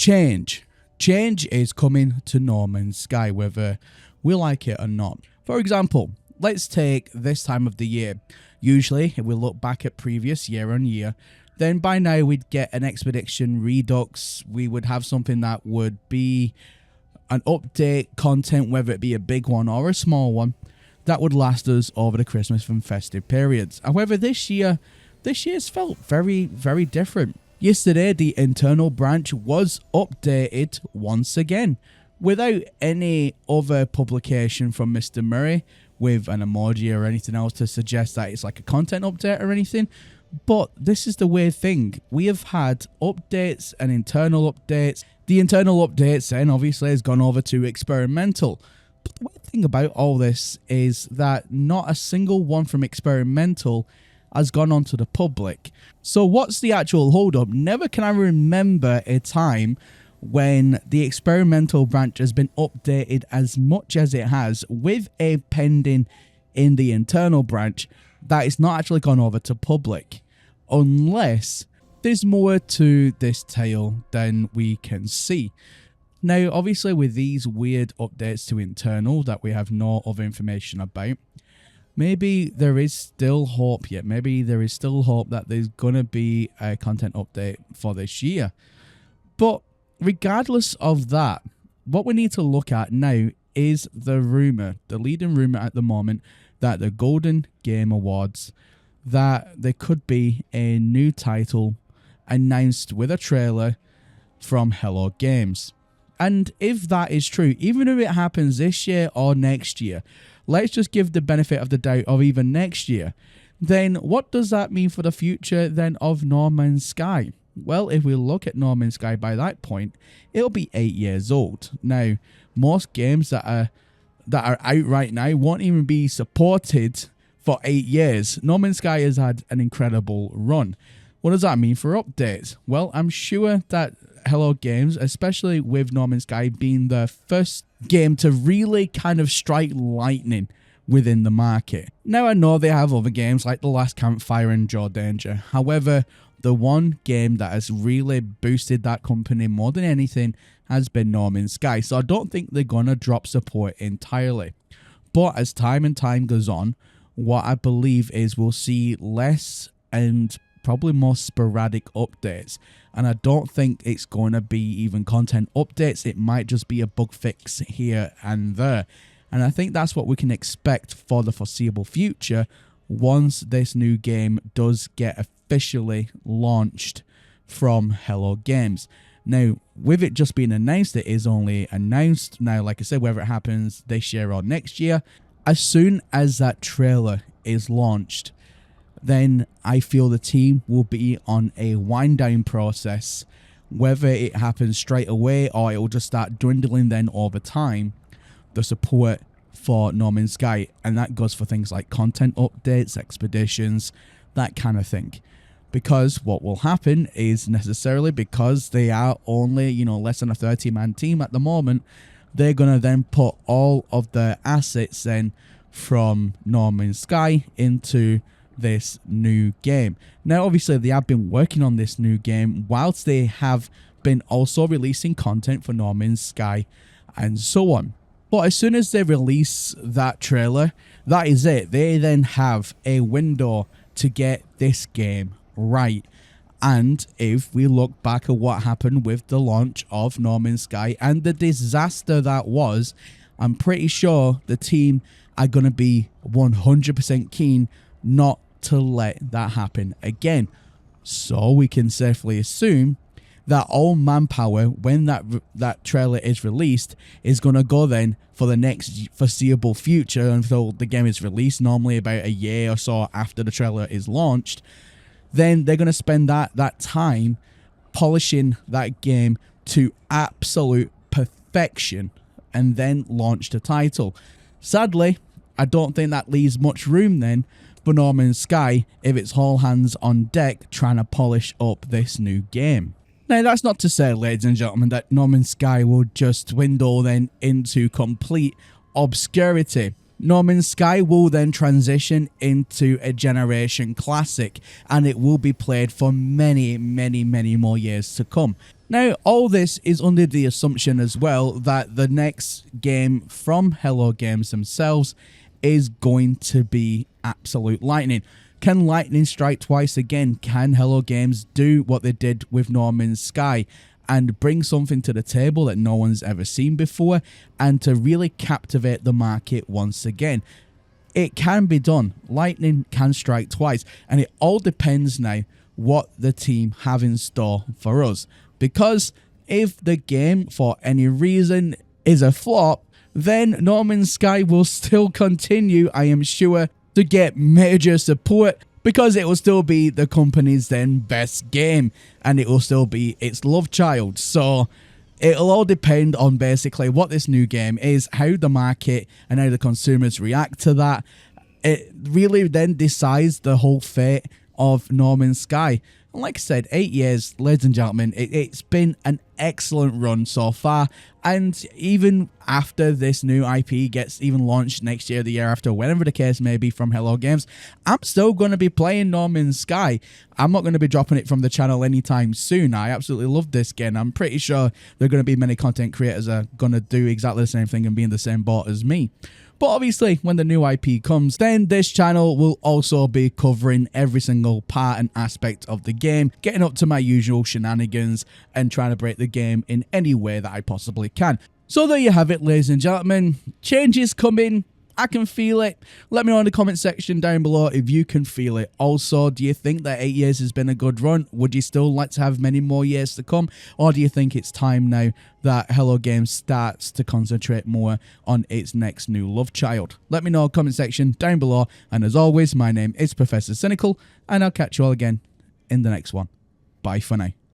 Change. Change is coming to No Man's Sky, whether we like it or not. For example, let's take this time of the year. Usually, if we look back at previous year on year, then by now we'd get an Expedition Redux. We would have something that would be an update content, whether it be a big one or a small one, that would last us over the Christmas and festive periods. However, this year's felt very, very different. Yesterday, the internal branch was updated once again, without any other publication from Mr. Murray with an emoji or anything else to suggest that it's like a content update or anything. But this is the weird thing. We have had updates and internal updates. The internal updates then obviously has gone over to experimental. But the weird thing about all this is that not a single one from experimental has gone on to the public. So what's the actual hold up? Never can I remember a time when the experimental branch has been updated as much as it has with a pending in the internal branch that it's not actually gone over to public. Unless there's more to this tale than we can see. Now, obviously with these weird updates to internal that we have no other information about, maybe there is still hope yet. Maybe there is still hope that there's going to be a content update for this year. But regardless of that, what we need to look at now is the rumour, the leading rumour at the moment, that the Golden Game Awards, that there could be a new title announced with a trailer from Hello Games. And if that is true, even if it happens this year or next year, let's just give the benefit of the doubt of even next year, then what does that mean for the future then of No Man's Sky? Well, if we look at No Man's Sky by that point, it'll be 8 years old. Now, most games that are out right now won't even be supported for 8 years. No Man's Sky has had an incredible run. What does that mean for updates? Well, I'm sure that Hello Games, especially with No Man's Sky being the first game to really kind of strike lightning within the market. Now, I know they have other games like The Last Campfire and Joe Danger. However, the one game that has really boosted that company more than anything has been No Man's Sky. So I don't think they're going to drop support entirely. But as time and time goes on, what I believe is we'll see less and probably more sporadic updates. And I don't think it's going to be even content updates. It might just be a bug fix here and there. And I think that's what we can expect for the foreseeable future once this new game does get officially launched from Hello Games. Now, with it just being announced, it is only announced. Now, like I said, whether it happens this year or next year, as soon as that trailer is launched, then I feel the team will be on a wind down process. Whether it happens straight away or it will just start dwindling then over time, the support for No Man's Sky. And that goes for things like content updates, expeditions, that kind of thing. Because what will happen is necessarily because they are only, less than a 30-man team at the moment, they're going to then put all of the assets then from No Man's Sky into this new game. Now, obviously, they have been working on this new game whilst they have been also releasing content for No Man's Sky and so on. But as soon as they release that trailer, that is it. They then have a window to get this game right. And if we look back at what happened with the launch of No Man's Sky and the disaster that was, I'm pretty sure the team are going to be 100% keen not to let that happen again. So we can safely assume that all manpower, when that trailer is released, is going to go then for the next foreseeable future until the game is released, normally about a year or so after the trailer is launched. Then they're going to spend that time polishing that game to absolute perfection and then launch the title. Sadly, I don't think that leaves much room then for No Man's Sky if it's all hands on deck trying to polish up this new game. Now, that's not to say, ladies and gentlemen, that No Man's Sky will just dwindle then into complete obscurity. No Man's Sky will then transition into a generation classic, and it will be played for many, many, many more years to come. Now, all this is under the assumption as well that the next game from Hello Games themselves is going to be absolute lightning. Can lightning strike twice again? Can Hello Games do what they did with No Man's Sky and bring something to the table that no one's ever seen before, and to really captivate the market once again? It can be done. Lightning can strike twice, and it all depends now what the team have in store for us. Because if the game, for any reason, is a flop, then No Man's Sky will still continue, I am sure, to get major support, because it will still be the company's then best game, and it will still be its love child. So it'll all depend on basically what this new game is, how the market and how the consumers react to that. It really then decides the whole fate of No Man's Sky. And like I said, 8 years, ladies and gentlemen, it's been an excellent run so far. And even after this new IP gets even launched next year, the year after, whenever the case may be from Hello Games, I'm still going to be playing No Man's Sky. I'm not going to be dropping it from the channel anytime soon. I absolutely love this game. I'm pretty sure there are going to be many content creators that are going to do exactly the same thing and be in the same boat as me. But obviously, when the new IP comes, then this channel will also be covering every single part and aspect of the game, getting up to my usual shenanigans and trying to break the game in any way that I possibly can. So there you have it, ladies and gentlemen. Change is coming. I can feel it. Let me know in the comment section down below if you can feel it. Also, do you think that 8 years has been a good run? Would you still like to have many more years to come? Or do you think it's time now that Hello Games starts to concentrate more on its next new love child? Let me know in the comment section down below. And as always, my name is Professor Cynical, and I'll catch you all again in the next one. Bye for now.